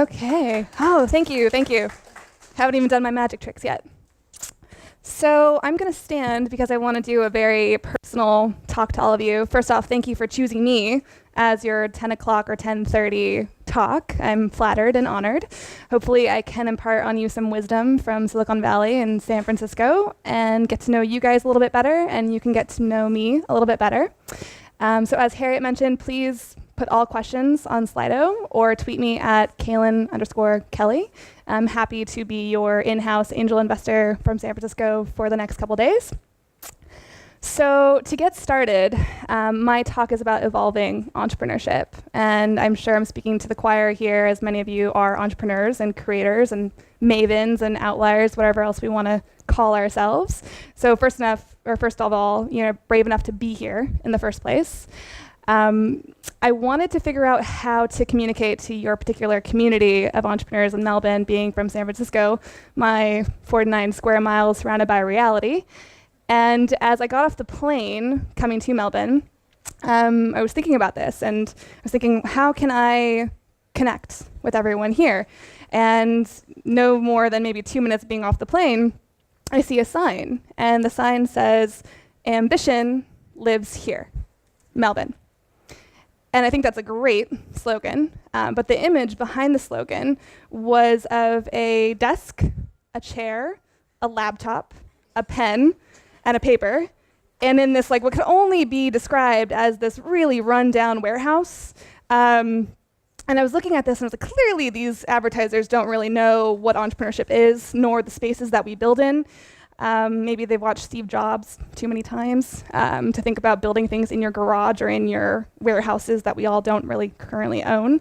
Okay. Oh, thank you, thank you. Haven't even done my magic tricks yet. So I'm going to stand because I want to do a very personal talk to all of you. First off, thank you for choosing me as your 10 o'clock or 10:30 talk. I'm flattered and honored. Hopefully I can impart on you some wisdom from Silicon Valley and San Francisco and get to know you guys a little bit better, and you can get to know me a little bit better. So as Harriet mentioned, please put all questions on Slido or tweet me at Kalin_Kelly. I'm happy to be your in-house angel investor from San Francisco for the next couple days. So to get started, my talk is about evolving entrepreneurship. And I'm sure I'm speaking to the choir here, as many of you are entrepreneurs and creators and mavens and outliers, whatever else we want to call ourselves. So first of all, brave enough to be here in the first place. I wanted to figure out how to communicate to your particular community of entrepreneurs in Melbourne, being from San Francisco, my 49 square miles surrounded by reality. And as I got off the plane coming to Melbourne, I was thinking about this, and I was thinking, how can I connect with everyone here? And no more than maybe 2 minutes being off the plane, I see a sign, and the sign says, "Ambition lives here, Melbourne." And I think that's a great slogan, but the image behind the slogan was of a desk, a chair, a laptop, a pen, and a paper, and in this, what could only be described as this really run-down warehouse. And I was looking at this, and I was like, clearly these advertisers don't really know what entrepreneurship is, nor the spaces that we build in. Maybe they've watched Steve Jobs too many times to think about building things in your garage or in your warehouses that we all don't really currently own.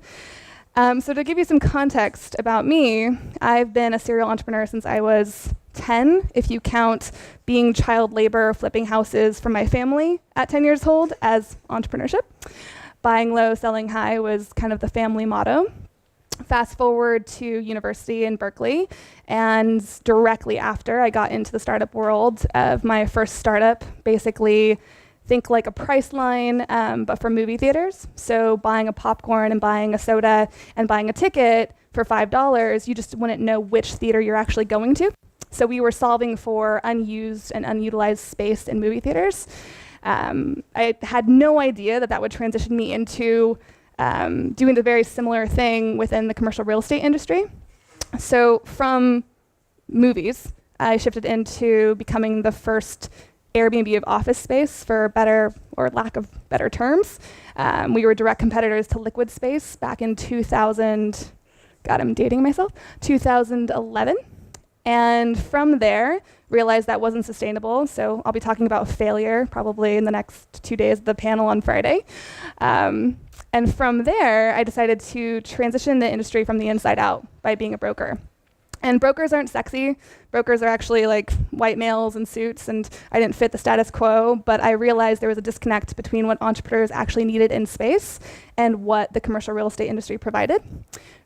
So to give you some context about me, I've been a serial entrepreneur since I was 10, if you count being child labor, flipping houses for my family at 10 years old as entrepreneurship. Buying low, selling high was kind of the family motto. Fast forward to university in Berkeley, and directly after I got into the startup world of my first startup, basically think like a Priceline, but for movie theaters. So buying a popcorn and buying a soda and buying a ticket for $5, you just wouldn't know which theater you're actually going to. So we were solving for unused and unutilized space in movie theaters. I had no idea that would transition me into doing the very similar thing within the commercial real estate industry. So from movies, I shifted into becoming the first Airbnb of office space, for better or lack of better terms. We were direct competitors to Liquid Space back in 2000, God, I'm dating myself, 2011. And from there, realized that wasn't sustainable. So I'll be talking about failure probably in the next 2 days of the panel on Friday. And from there, I decided to transition the industry from the inside out by being a broker. And brokers aren't sexy. Brokers are actually like white males in suits, and I didn't fit the status quo, but I realized there was a disconnect between what entrepreneurs actually needed in space and what the commercial real estate industry provided.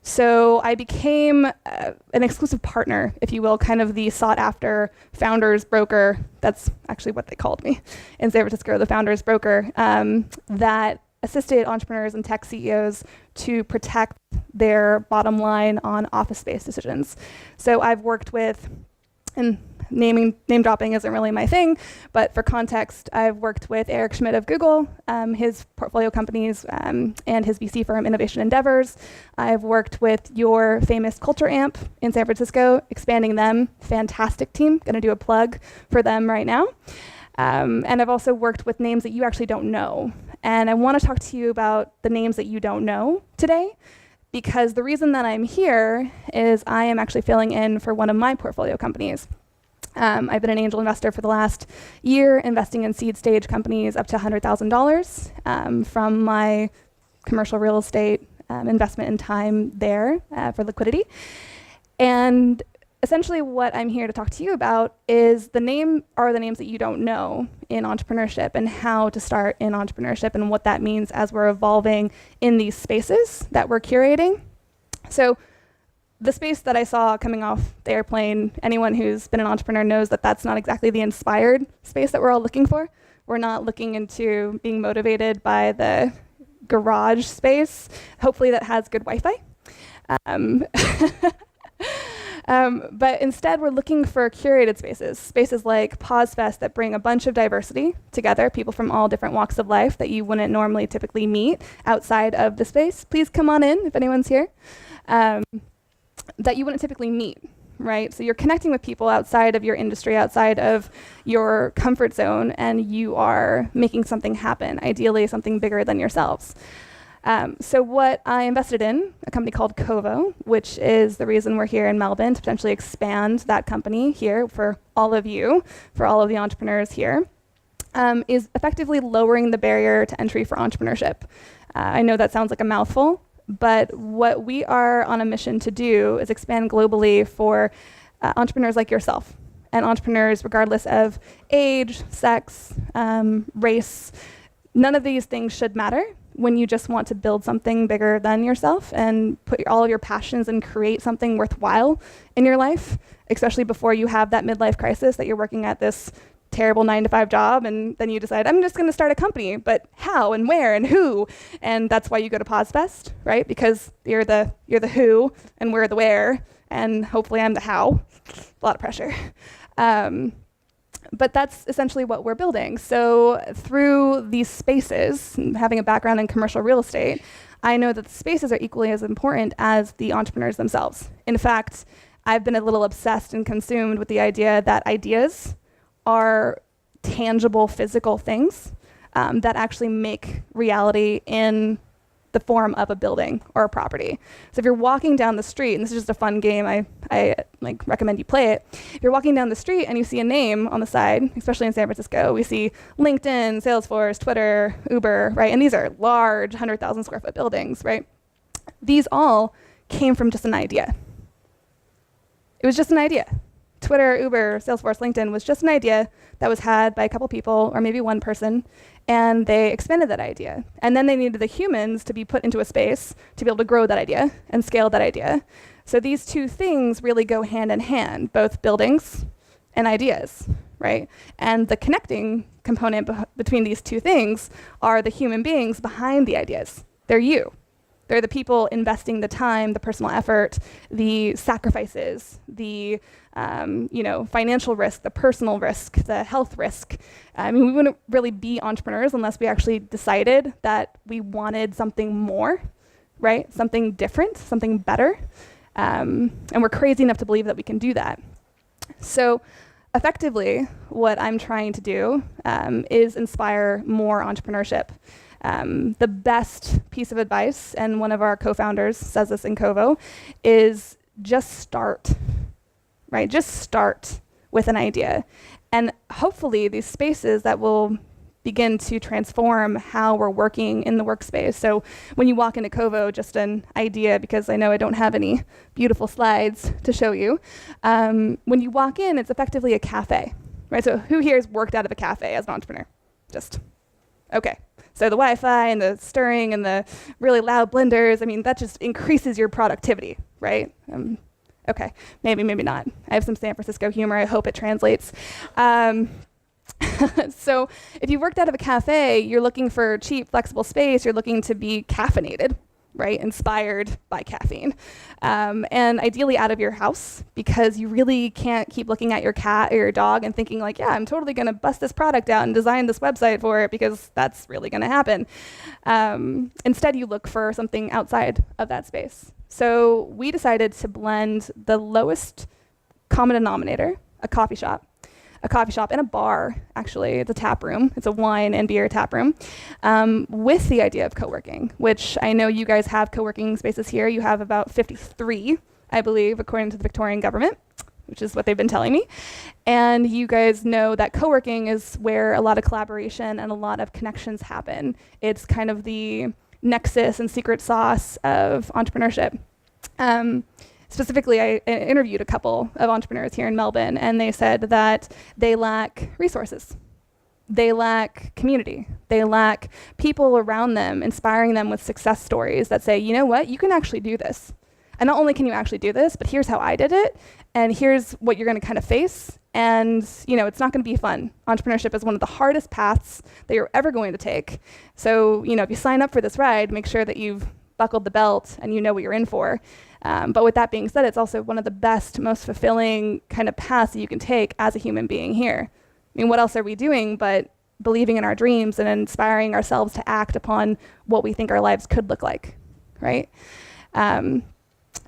So I became an exclusive partner, if you will, kind of the sought-after founders broker. That's actually what they called me in San Francisco, the founders broker, that assisted entrepreneurs and tech CEOs to protect their bottom line on office space decisions. So I've worked with, and name dropping isn't really my thing, but for context, I've worked with Eric Schmidt of Google, his portfolio companies, and his VC firm Innovation Endeavors. I've worked with your famous Culture Amp in San Francisco, expanding them. Fantastic team. Gonna do a plug for them right now. And I've also worked with names that you actually don't know. And I want to talk to you about the names that you don't know today, because the reason that I'm here is I am actually filling in for one of my portfolio companies. I've been an angel investor for the last year, investing in seed stage companies up to $100,000 from my commercial real estate investment in time there for liquidity. And essentially what I'm here to talk to you about is the names that you don't know in entrepreneurship, and how to start in entrepreneurship, and what that means as we're evolving in these spaces that we're curating. So the space that I saw coming off the airplane, anyone who's been an entrepreneur knows that that's not exactly the inspired space that we're all looking for. We're not looking into being motivated by the garage space, hopefully that has good Wi-Fi. Um, but instead, we're looking for curated spaces like Pause Fest that bring a bunch of diversity together, people from all different walks of life that you wouldn't normally typically meet outside of the space. Please come on in if anyone's here. That you wouldn't typically meet, right? So you're connecting with people outside of your industry, outside of your comfort zone, and you are making something happen, ideally something bigger than yourselves. So what I invested in, a company called Kovo, which is the reason we're here in Melbourne, to potentially expand that company here for all of you, for all of the entrepreneurs here, is effectively lowering the barrier to entry for entrepreneurship. I know that sounds like a mouthful, but what we are on a mission to do is expand globally for entrepreneurs like yourself, and entrepreneurs regardless of age, sex, race. None of these things should matter when you just want to build something bigger than yourself and put all of your passions and create something worthwhile in your life, especially before you have that midlife crisis that you're working at this terrible 9-to-5 job, and then you decide, I'm just going to start a company, but how and where and who? And that's why you go to Pause Fest, right? Because you're the who and we're the where, and hopefully I'm the how. A lot of pressure. But that's essentially what we're building. So through these spaces, having a background in commercial real estate, I know that the spaces are equally as important as the entrepreneurs themselves. In fact, I've been a little obsessed and consumed with the idea that ideas are tangible physical things that actually make reality in the form of a building or a property. So if you're walking down the street, and this is just a fun game, I like recommend you play it. If you're walking down the street and you see a name on the side, especially in San Francisco, we see LinkedIn, Salesforce, Twitter, Uber, right? And these are large 100,000 square foot buildings, right? These all came from just an idea. It was just an idea. Twitter, Uber, Salesforce, LinkedIn was just an idea that was had by a couple people or maybe one person, and they expanded that idea. And then they needed the humans to be put into a space to be able to grow that idea and scale that idea. So these two things really go hand in hand, both buildings and ideas, right? And the connecting component between these two things are the human beings behind the ideas. They're you. They're the people investing the time, the personal effort, the sacrifices, the financial risk, the personal risk, the health risk. I mean, we wouldn't really be entrepreneurs unless we actually decided that we wanted something more, right? Something different, something better. And we're crazy enough to believe that we can do that. So effectively, what I'm trying to do is inspire more entrepreneurship. The best piece of advice, and one of our co-founders says this in Kovo, is just start, right? Just start with an idea. And hopefully these spaces that will begin to transform how we're working in the workspace. So when you walk into Kovo, just an idea, because I know I don't have any beautiful slides to show you. When you walk in, it's effectively a cafe, right? So who here has worked out of a cafe as an entrepreneur? Just, okay. So the Wi-Fi and the stirring and the really loud blenders, I mean, that just increases your productivity, right? Okay, maybe not. I have some San Francisco humor. I hope it translates. So if you worked out of a cafe, you're looking for cheap, flexible space. You're looking to be caffeinated, right? Inspired by caffeine. And ideally out of your house, because you really can't keep looking at your cat or your dog and thinking like, yeah, I'm totally going to bust this product out and design this website for it, because that's really going to happen. Instead, you look for something outside of that space. So we decided to blend the lowest common denominator, a coffee shop and a bar, actually. It's a tap room. It's a wine and beer tap room, with the idea of co-working, which I know you guys have co-working spaces here. You have about 53, I believe, according to the Victorian government, which is what they've been telling me. And you guys know that co-working is where a lot of collaboration and a lot of connections happen. It's kind of the nexus and secret sauce of entrepreneurship. Specifically, I interviewed a couple of entrepreneurs here in Melbourne, and they said that they lack resources. They lack community. They lack people around them, inspiring them with success stories that say, you know what, you can actually do this. And not only can you actually do this, but here's how I did it, and here's what you're going to kind of face. And it's not going to be fun. Entrepreneurship is one of the hardest paths that you're ever going to take. So if you sign up for this ride, make sure that you've buckled the belt and you know what you're in for. But with that being said, it's also one of the best, most fulfilling kind of paths that you can take as a human being here. I mean, what else are we doing but believing in our dreams and inspiring ourselves to act upon what we think our lives could look like, right?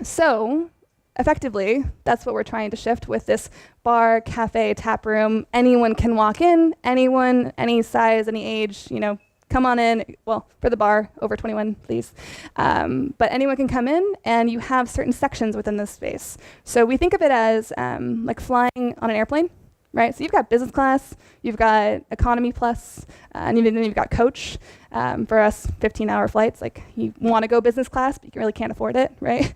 So effectively, that's what we're trying to shift with this bar, cafe, tap room. Anyone can walk in, anyone, any size, any age, come on in. Well, for the bar, over 21, please. But anyone can come in, and you have certain sections within this space. So we think of it as like flying on an airplane, right? So you've got business class, you've got economy plus, and then you've got coach. For us, 15-hour flights, like you want to go business class, but you really can't afford it, right?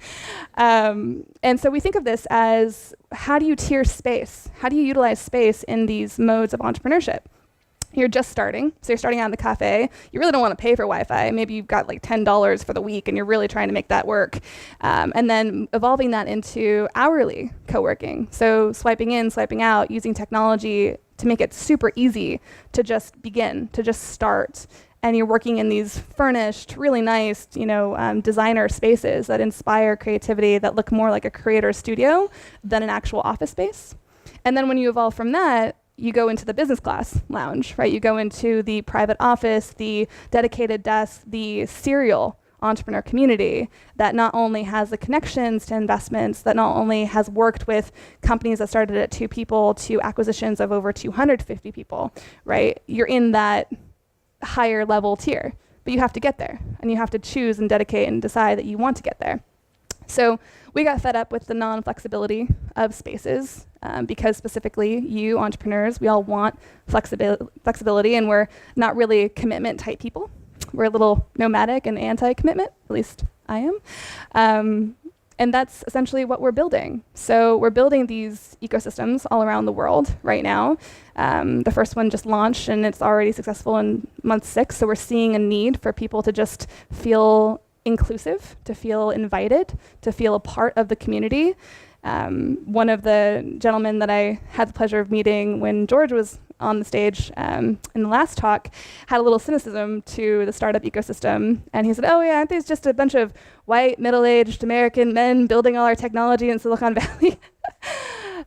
And so we think of this as, how do you tier space? How do you utilize space in these modes of entrepreneurship? You're just starting, so you're starting out in the cafe. You really don't want to pay for Wi-Fi. Maybe you've got like $10 for the week and you're really trying to make that work. And then evolving that into hourly co-working. So swiping in, swiping out, using technology to make it super easy to just begin, to just start. And you're working in these furnished, really nice, designer spaces that inspire creativity, that look more like a creator studio than an actual office space. And then when you evolve from that, you go into the business class lounge, right? You go into the private office, the dedicated desk, the serial entrepreneur community that not only has the connections to investments, that not only has worked with companies that started at 2 people to acquisitions of over 250 people, right? You're in that higher level tier, but you have to get there, and you have to choose and dedicate and decide that you want to get there. So we got fed up with the non-flexibility of spaces because specifically you entrepreneurs, we all want flexibility, and we're not really commitment type people. We're a little nomadic and anti-commitment, at least I am. And that's essentially what we're building. So we're building these ecosystems all around the world right now. The first one just launched, and it's already successful in month 6. So we're seeing a need for people to just feel inclusive, to feel invited, to feel a part of the community. One of the gentlemen that I had the pleasure of meeting when George was on the stage in the last talk had a little cynicism to the startup ecosystem. And he said, oh yeah, aren't these just a bunch of white, middle-aged American men building all our technology in Silicon Valley?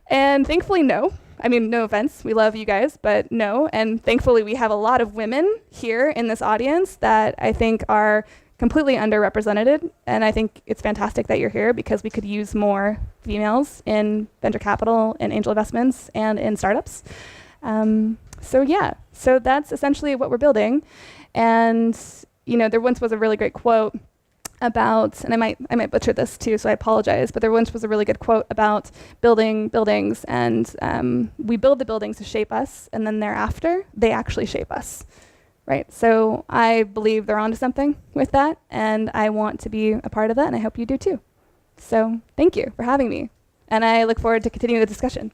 And thankfully, no. I mean, no offense, we love you guys, but no. And thankfully, we have a lot of women here in this audience that I think are completely underrepresented, and I think it's fantastic that you're here because we could use more females in venture capital and angel investments and in startups. So that's essentially what we're building. And there once was a really great quote about, and I might butcher this too, so I apologize, but there once was a really good quote about building buildings, and we build the buildings to shape us, and then thereafter they actually shape us. Right, so I believe they're onto something with that, and I want to be a part of that, and I hope you do too. So thank you for having me, and I look forward to continuing the discussion.